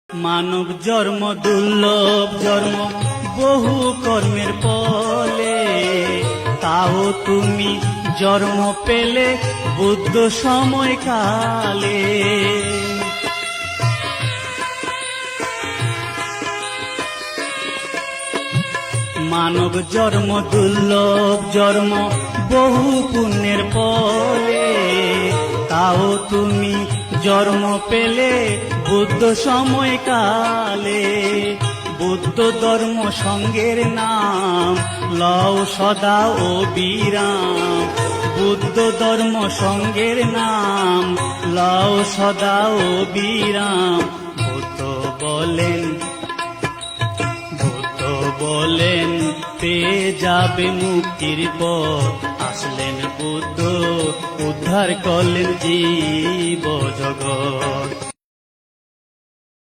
মানব জন্ম দুর্লভ জন্ম বহু কর্মের ফলে, তাও তুমি জন্ম পেলে বুদ্ধ সময়কালে। মানব জন্ম দুর্লভ জন্ম বহু পুণ্যের ফলে, তাও তুমি জন্ম পেলে বুদ্ধ সময়কালে। বুদ্ধ ধর্ম সঙ্গের নাম লও সদা ও বিরাম। বুদ্ধ ধর্ম সঙ্গের নাম লও সদা ও বিরাম। বুদ্ধ বলেন পেয়ে যাবে মুক্তির পথ। আসলেন বুদ্ধ উদ্ধার করলেন জীব জগৎ।